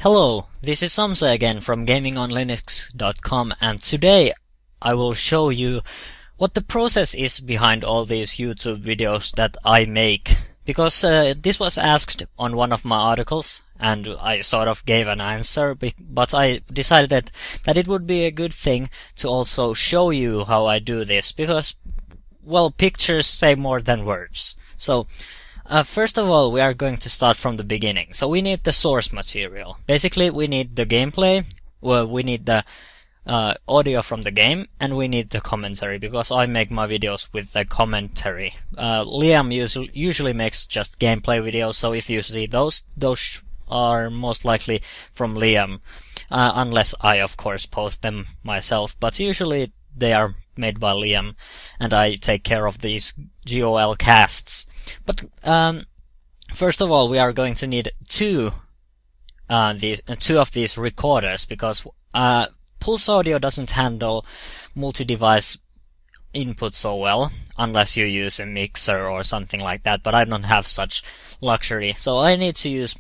Hello, this is Samsa again from GamingonLinux.com, and today I will show you what the process is behind all these YouTube videos that I make. Because this was asked on one of my articles, and I sort of gave an answer, but I decided that it would be a good thing to also show you how I do this, because, well, pictures say more than words. So, first of all, we are going to start from the beginning. So we need the source material. Basically, we need the gameplay, we need the audio from the game, and we need the commentary, because I make my videos with the commentary. Liam usually makes just gameplay videos, so if you see those are most likely from Liam, unless I of course post them myself, but usually they are made by Liam, and I take care of these GOL casts. But first of all, we are going to need two of these recorders, because Pulse Audio doesn't handle multi-device input so well, unless you use a mixer or something like that, but I don't have such luxury. So I need to use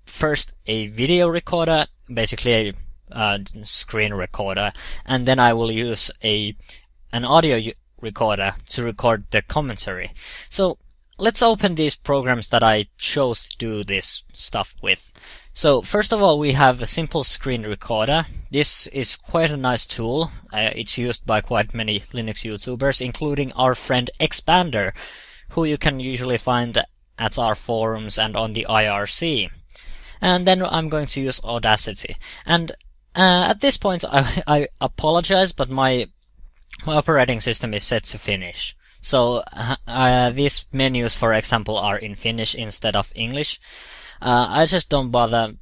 first a video recorder, basically a screen recorder, and then I will use an audio recorder to record the commentary. So let's open these programs that I chose to do this stuff with. So first of all, we have a simple screen recorder. This is quite a nice tool. It's used by quite many Linux YouTubers, including our friend Expander, who you can usually find at our forums and on the IRC. And then I'm going to use Audacity. And at this point, I apologize, but my operating system is set to Finnish. So these menus, for example, are in Finnish instead of English. I just don't bother.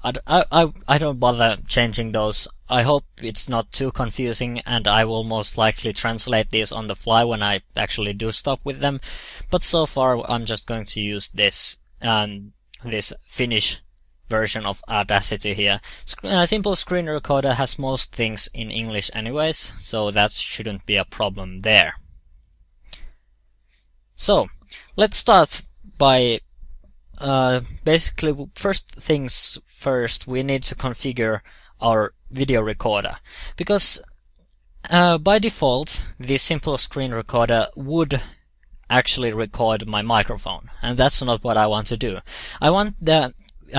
I don't bother changing those. I hope it's not too confusing, and I will most likely translate these on the fly when I actually do stuff with them. But so far, I'm just going to use this Finnish version of Audacity here. Simple screen recorder has most things in English anyways, so that shouldn't be a problem there. So, let's start by basically, first things first, we need to configure our video recorder, because by default this simple screen recorder would actually record my microphone, and that's not what I want to do. I want the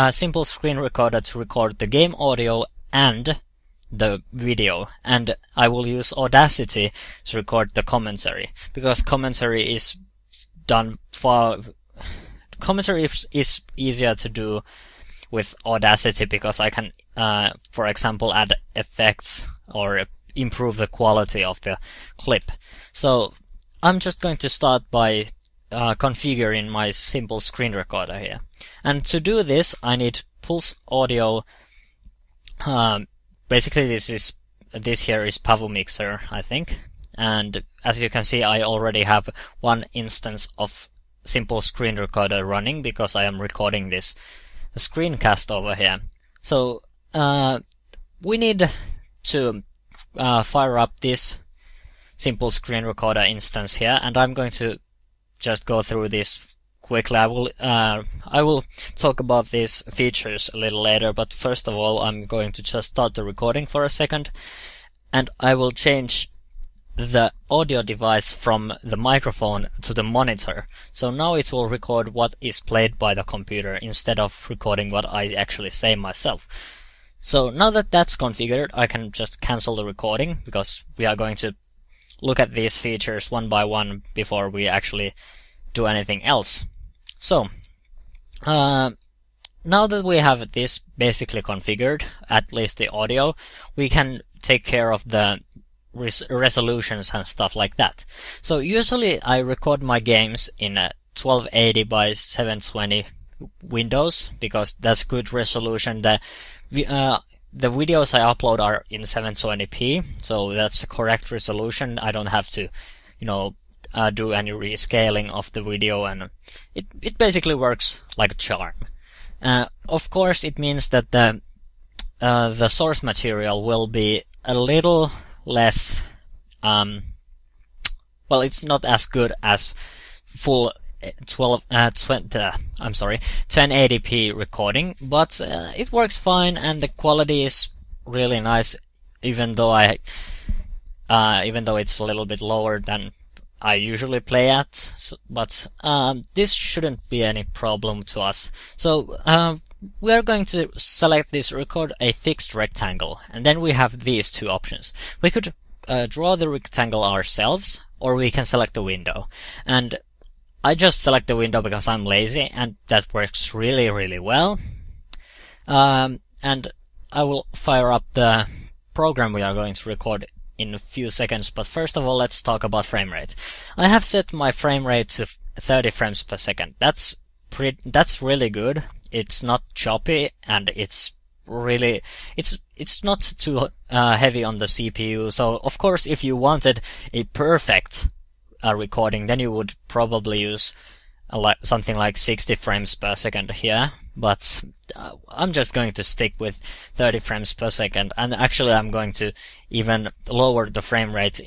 simple screen recorder to record the game audio and the video, and I will use Audacity to record the commentary, because commentary is done commentary is easier to do with Audacity, because I can, for example, add effects or improve the quality of the clip. So I'm just going to start by configuring my simple screen recorder here. And to do this, I need Pulse Audio. Basically, this here is Pavu Mixer, I think. And as you can see, I already have one instance of simple screen recorder running, because I am recording this screencast over here. So we need to fire up this simple screen recorder instance here, and I'm going to just go through this quickly. I will talk about these features a little later, but first of all, I'm going to just start the recording for a second, and I will change the audio device from the microphone to the monitor. So now it will record what is played by the computer instead of recording what I actually say myself. So now that that's configured, I can just cancel the recording, because we are going to look at these features one by one before we actually do anything else. So now that we have this basically configured, at least the audio, we can take care of the resolutions and stuff like that. So usually I record my games in a 1280 by 720 windows, because that's good resolution. The videos I upload are in 720p, so that's the correct resolution. I don't have to, do any rescaling of the video, and it basically works like a charm. Of course, it means that the source material will be a little less, well, it's not as good as full 1080p recording, but it works fine and the quality is really nice, even though it's a little bit lower than I usually play at. But this shouldn't be any problem to us. So we are going to select this record a fixed rectangle, and then we have these two options. We could draw the rectangle ourselves, or we can select the window. And I just select the window because I'm lazy, and that works really, really well. And I will fire up the program we are going to record in a few seconds, but first of all, let's talk about frame rate. I have set my frame rate to 30 frames per second. That's really good. It's not choppy, and it's not too heavy on the CPU. So of course, if you wanted a perfect recording, then you would probably use something like 60 frames per second here. But I'm just going to stick with 30 frames per second, and actually I'm going to even lower the frame rate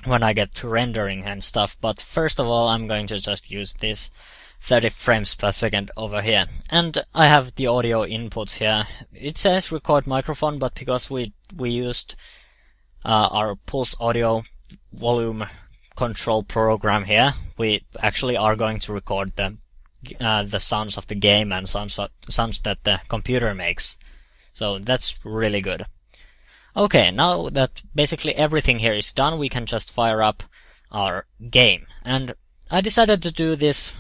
when I get to rendering and stuff. But first of all, I'm going to just use this 30 frames per second over here. And I have the audio inputs here. It says record microphone, but because we used our Pulse Audio volume control program here, we actually are going to record the sounds of the game and sounds that the computer makes. So that's really good. Okay, now that basically everything here is done, we can just fire up our game. And I decided to do this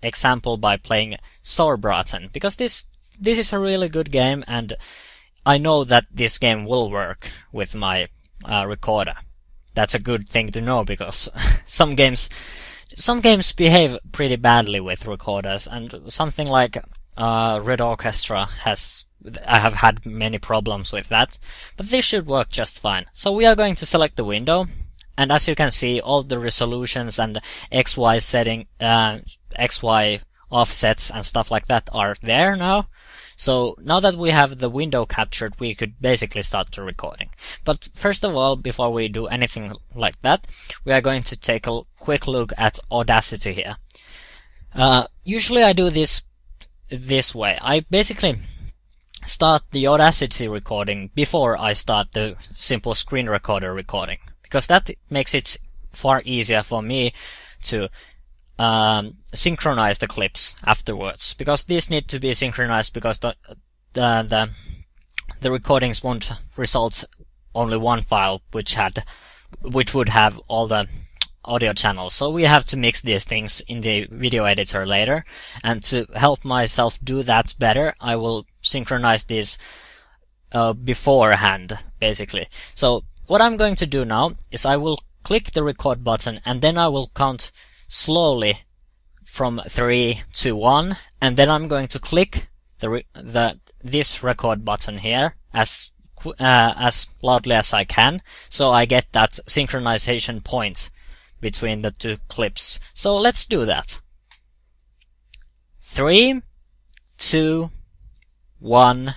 example by playing Sauerbraten, because this is a really good game, and I know that this game will work with my recorder. That's a good thing to know, because some games behave pretty badly with recorders, and something like Red Orchestra I have had many problems with that, but this should work just fine. So we are going to select the window, and as you can see, all the resolutions and XY setting, XY offsets and stuff like that are there now. So now that we have the window captured, we could basically start the recording. But first of all, before we do anything like that, we are going to take a quick look at Audacity here. Usually I do this way. I basically start the Audacity recording before I start the simple screen recorder recording, because that makes it far easier for me to synchronize the clips afterwards, because these need to be synchronized, because the recordings won't result only one file which would have all the audio channels. So we have to mix these things in the video editor later, and to help myself do that better, I will synchronize these beforehand, basically. So what I'm going to do now is I will click the record button, and then I will count slowly from 3 to 1, and then I'm going to click this record button here as loudly as I can, so I get that synchronization point between the two clips. So let's do that. 3, 2, 1.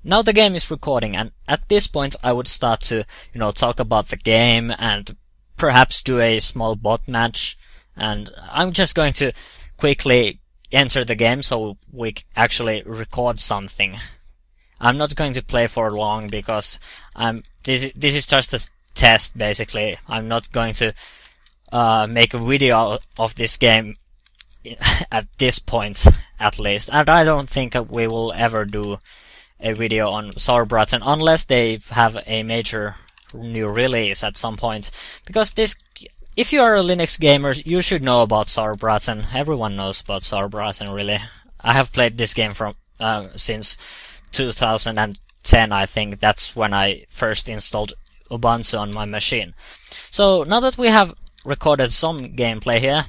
Now the game is recording, and at this point I would start to, talk about the game and perhaps do a small bot match. And I'm just going to quickly enter the game so we actually record something. I'm not going to play for long, because this is just a test, basically. I'm not going to make a video of this game at this point, at least. And I don't think we will ever do a video on Sauerbraten unless they have a major new release at some point, because if you are a Linux gamer, you should know about Sauerbraten. Everyone knows about Sauerbraten, really. I have played this game since 2010, I think. That's when I first installed Ubuntu on my machine. So now that we have recorded some gameplay here,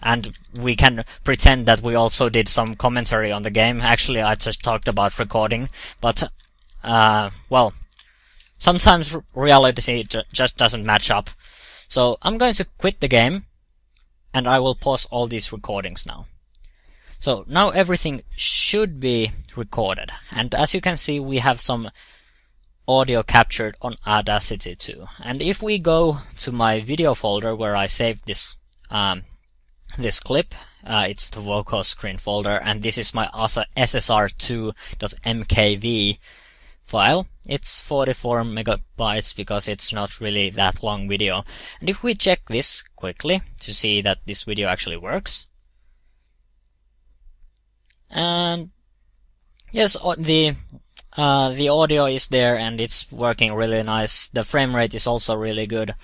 and we can pretend that we also did some commentary on the game. Actually, I just talked about recording, but well, sometimes reality just doesn't match up. So I'm going to quit the game, and I will pause all these recordings now. So now everything should be recorded, and as you can see, we have some audio captured on Audacity too. And if we go to my video folder where I saved this this clip, it's the vocal screen folder, and this is my ssr2.mkv file. It's 44 megabytes because it's not really that long video. And if we check this quickly to see that this video actually works, and yes, the audio is there and it's working really nice. The frame rate is also really good,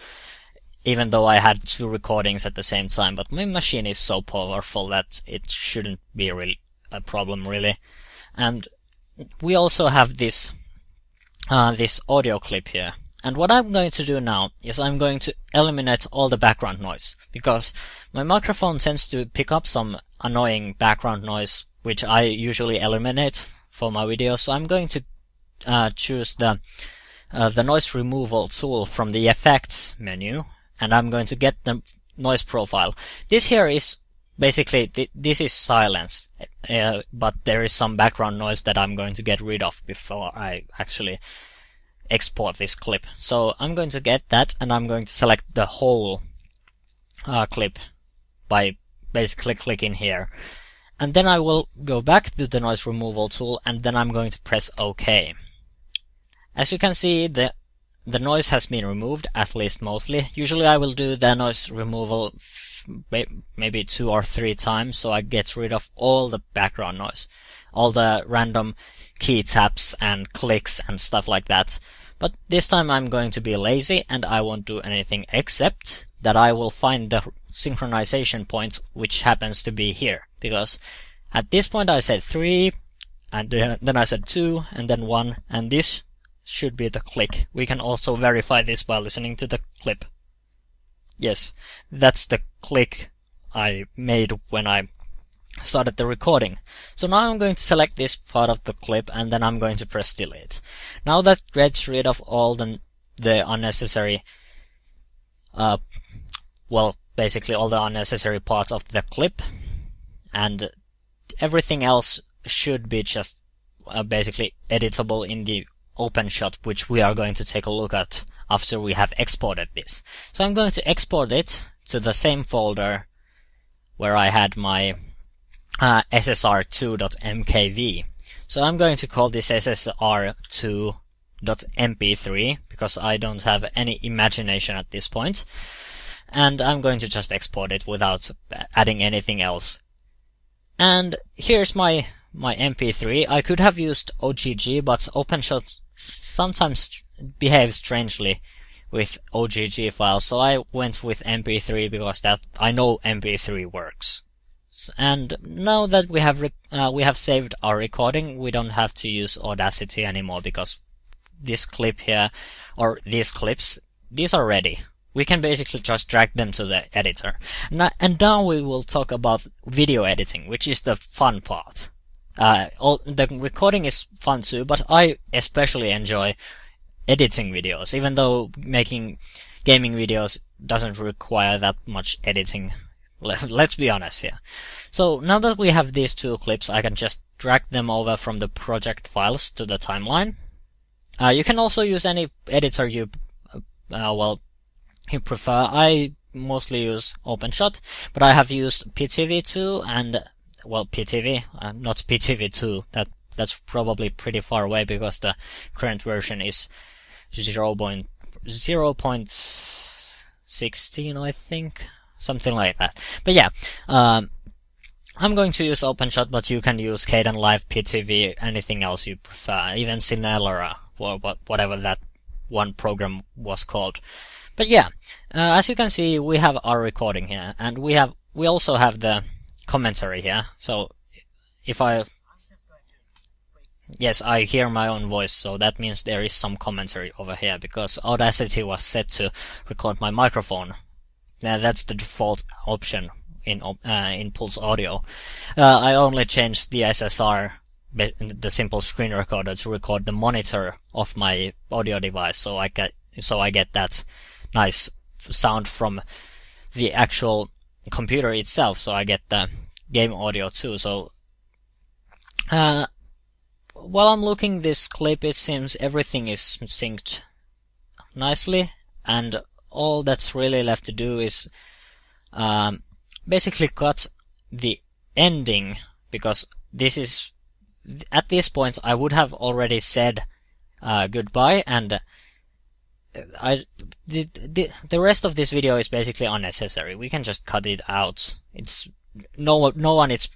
even though I had two recordings at the same time. But my machine is so powerful that it shouldn't be really a problem, really. And we also have this this audio clip here. And what I'm going to do now is I'm going to eliminate all the background noise, because my microphone tends to pick up some annoying background noise, which I usually eliminate for my videos. So I'm going to choose the noise removal tool from the effects menu, and I'm going to get the noise profile. This here is basically this is silence, but there is some background noise that I'm going to get rid of before I actually export this clip. So I'm going to get that, and I'm going to select the whole clip by basically clicking here. And then I will go back to the noise removal tool, and then I'm going to press OK. As you can see, the noise has been removed, at least mostly. Usually I will do the noise removal maybe 2 or 3 times, so I get rid of all the background noise, all the random key taps and clicks and stuff like that. But this time I'm going to be lazy and I won't do anything, except that I will find the synchronization point, which happens to be here, because at this point I said 3, and then I said 2, and then 1, and this should be the click. We can also verify this by listening to the clip. Yes, that's the click I made when I started the recording. So now I'm going to select this part of the clip, and then I'm going to press delete. Now that gets rid of all the unnecessary basically all the unnecessary parts of the clip, and everything else should be just basically editable in the OpenShot, which we are going to take a look at after we have exported this. So I'm going to export it to the same folder where I had my ssr2.mkv. So I'm going to call this ssr2.mp3 because I don't have any imagination at this point. And I'm going to just export it without adding anything else. And here's my MP3. I could have used OGG, but OpenShot sometimes behaves strangely with OGG files, so I went with MP3 because that I know MP3 works. And now that we have saved our recording, we don't have to use Audacity anymore, because this clip here, or these clips, these are ready. We can basically just drag them to the editor. And now we will talk about video editing, which is the fun part. The recording is fun too, but I especially enjoy editing videos, even though making gaming videos doesn't require that much editing. Let's be honest here. So now that we have these two clips, I can just drag them over from the project files to the timeline. You can also use any editor you prefer. I mostly use OpenShot, but I have used PTV2 and PTV, not PTV2. That's probably pretty far away because the current version is 0.16, I think, something like that. But yeah, I'm going to use OpenShot, but you can use Kdenlive, PTV, anything else you prefer, even Cinellera, or whatever that one program was called. But yeah, as you can see, we have our recording here, and we also have the commentary here. So if yes, I hear my own voice, so that means there is some commentary over here, because Audacity was set to record my microphone. That's the default option in Pulse Audio. I only changed the SSR, the simple screen recorder, to record the monitor of my audio device, so I get that nice sound from the actual computer itself, so I get the game audio too. So while I'm looking this clip, it seems everything is synced nicely, and all that's really left to do is basically cut the ending, because this is, at this point I would have already said goodbye, and the rest of this video is basically unnecessary. We can just cut it out. It's no one is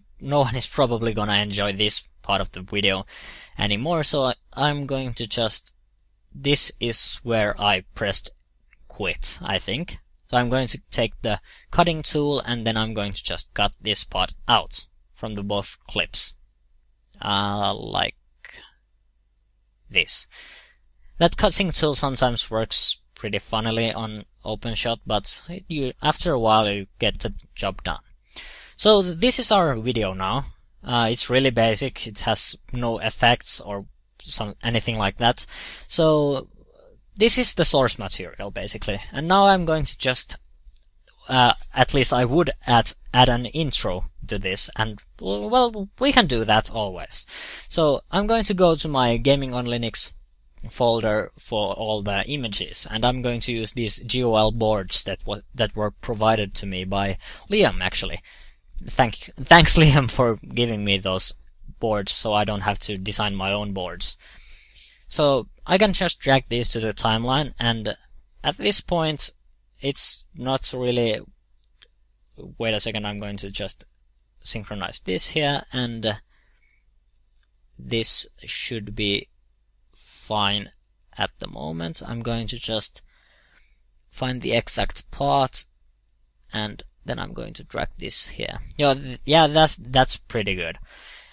probably gonna enjoy this part of the video anymore, so I'm going to just, this is where I pressed quit, I think. So I'm going to take the cutting tool, and then I'm going to just cut this part out from the both clips. Like this. That cutting tool sometimes works pretty funnily on OpenShot, but after a while you get the job done. So this is our video now. It's really basic. It has no effects or anything like that. So this is the source material basically. And now I'm going to just, at least I would add an intro to this, and well, we can do that always. So I'm going to go to my Gaming on Linux folder for all the images, and I'm going to use these GOL boards that were provided to me by Liam, actually. Thanks Liam for giving me those boards, so I don't have to design my own boards. So I can just drag these to the timeline, and at this point it's not really, wait a second, I'm going to just synchronize this here, and this should be fine at the moment. I'm going to just find the exact part, and then I'm going to drag this here. Yeah, that's pretty good.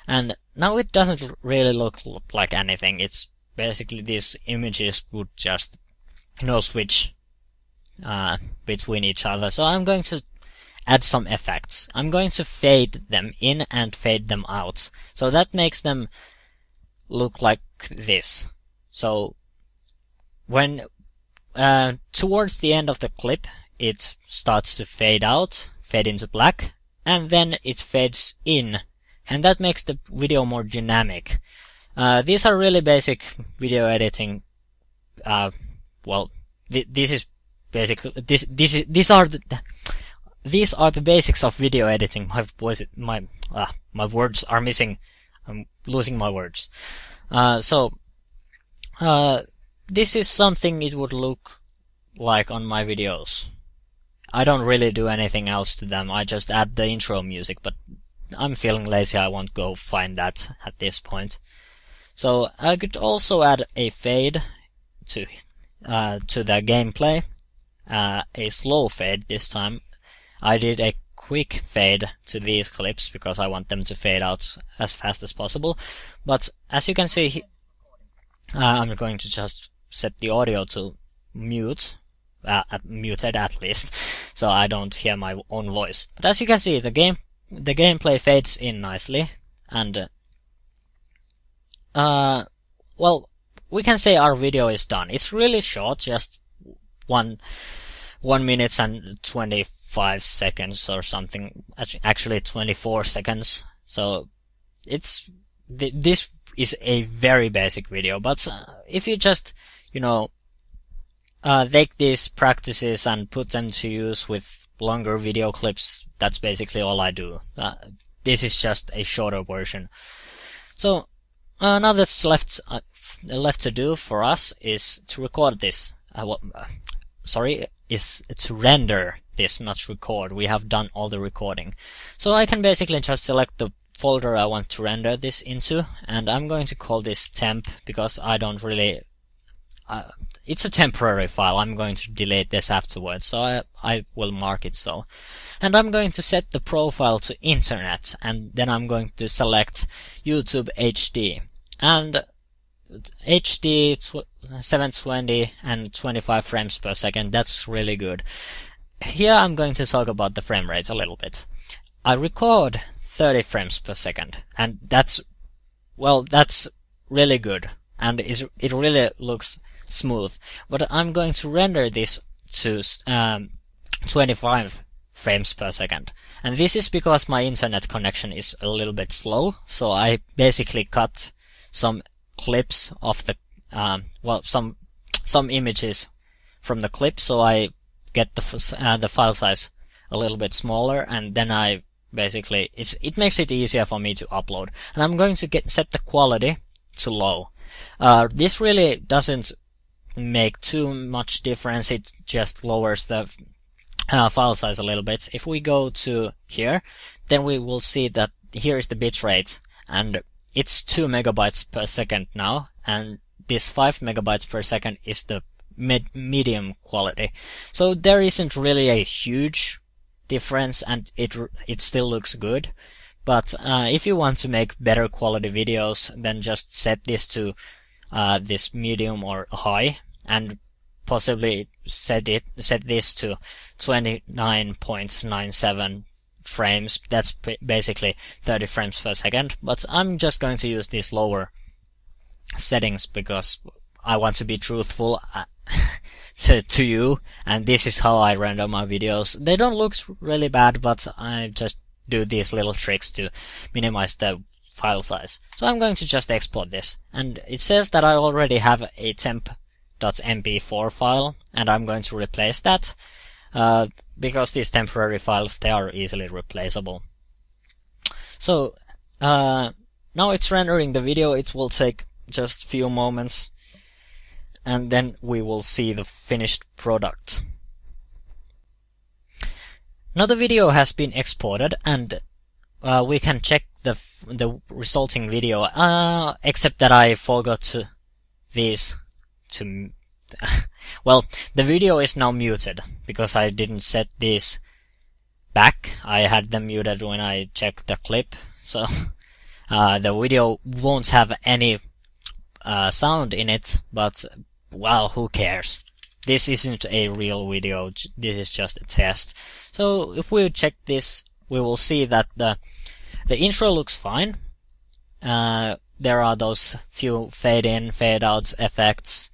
And now it doesn't really look like anything. It's basically these images would just, switch between each other. So I'm going to add some effects. I'm going to fade them in and fade them out. So that makes them look like this. So when towards the end of the clip, it starts to fade out, fade into black, and then it fades in, and that makes the video more dynamic. These are really basic video editing. This is basically these are the basics of video editing. My words are missing. I'm losing my words. This is something it would look like on my videos. I don't really do anything else to them. I just add the intro music, but I'm feeling lazy. I won't go find that at this point. So I could also add a fade to the gameplay, a slow fade this time. I did a quick fade to these clips because I want them to fade out as fast as possible. But as you can see, I'm going to just set the audio to mute, muted at least, so I don't hear my own voice. But as you can see, the gameplay fades in nicely, and well, we can say our video is done. It's really short, just 1 minute and 25 seconds or something. Actually 24 seconds. So this is a very basic video, but if you just, take these practices and put them to use with longer video clips, that's basically all I do. This is just a shorter version. So now that's left to do for us is to record this. Is to render this, not record. We have done all the recording. So I can basically just select the folder I want to render this into, and I'm going to call this temp because I don't really, it's a temporary file. I'm going to delete this afterwards, so I will mark it so. And I'm going to set the profile to internet, and then I'm going to select YouTube HD. And HD 720 and 25 frames per second, that's really good. Here I'm going to talk about the frame rate a little bit. I record 30 frames per second, and that's really good, and it really looks smooth. But I'm going to render this to 25 frames per second, and this is because my internet connection is a little bit slow, so I basically cut some clips of the well, some images from the clip, so I get the file size a little bit smaller, and then I basically it makes it easier for me to upload. And I'm going to set the quality to low. This really doesn't make too much difference. It just lowers the file size a little bit. If we go to here, then we will see that here is the bitrate, and it's 2 megabytes per second now, and this 5 megabytes per second is the medium quality. So there isn't really a huge difference, and it still looks good. But if you want to make better quality videos, then just set this to this medium or high, and possibly set this to 29.97 frames. That's basically 30 frames per second. But I'm just going to use these lower settings because I want to be truthful to you, and this is how I render my videos. They don't look really bad, but I just do these little tricks to minimize the file size. So I'm going to just export this, and it says that I already have a temp.mp4 file, and I'm going to replace that because these temporary files, they are easily replaceable. So now it's rendering the video. It will take just a few moments, and then we will see the finished product. Now the video has been exported, and we can check the resulting video, except that I forgot well, the video is now muted because I didn't set these back. I had them muted when I checked the clip, so the video won't have any sound in it, but well, who cares? This isn't a real video, this is just a test. So if we check this, we will see that the intro looks fine. There are those few fade in, fade out effects,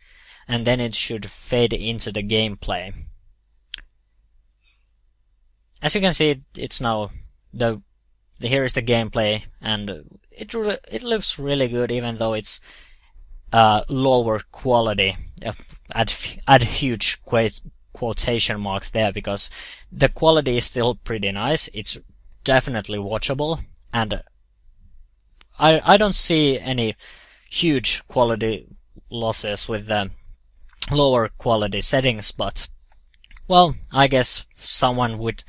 and then it should fade into the gameplay. As you can see, it's now here is the gameplay, and it looks really good, even though it's lower quality. Add huge quotation marks there, because the quality is still pretty nice. It's definitely watchable, and I don't see any huge quality losses with the lower quality settings, but well, I guess someone with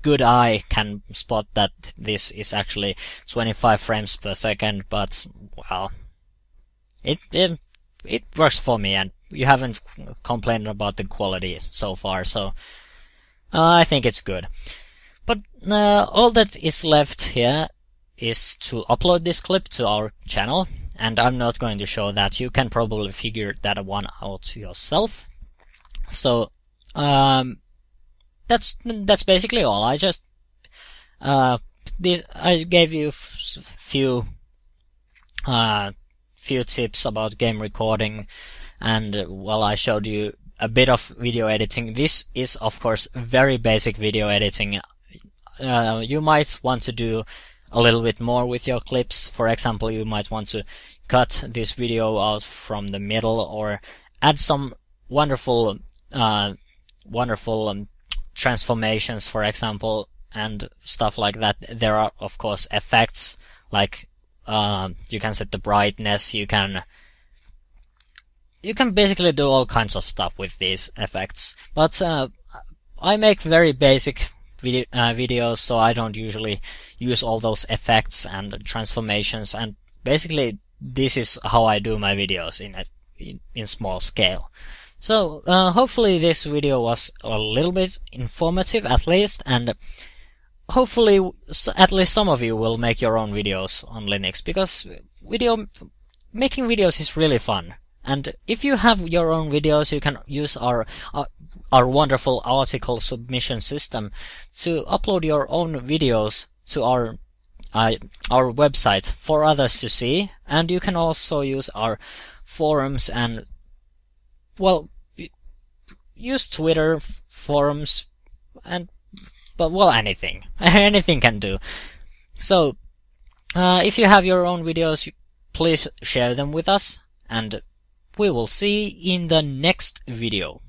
good eye can spot that this is actually 25 frames per second, but well, it works for me, and you haven't complained about the quality so far, so I think it's good. But all that is left here is to upload this clip to our channel, and I'm not going to show that. You can probably figure that one out yourself. So that's basically all. I just I gave you few tips about game recording, and well, I showed you a bit of video editing. This is of course very basic video editing. You might want to do a little bit more with your clips. For example, you might want to cut this video out from the middle, or add some wonderful transformations, for example, and stuff like that. There are of course effects, like you can set the brightness, you can basically do all kinds of stuff with these effects. But I make very basic videos, so I don't usually use all those effects and transformations, and basically this is how I do my videos in small scale. So hopefully this video was a little bit informative at least, and hopefully at least some of you will make your own videos on Linux, because making videos is really fun. And if you have your own videos, you can use our wonderful article submission system to upload your own videos to our website for others to see. And you can also use our forums and, well, use Twitter forums, but well, anything can do. So if you have your own videos, please share them with us, and we will see in the next video.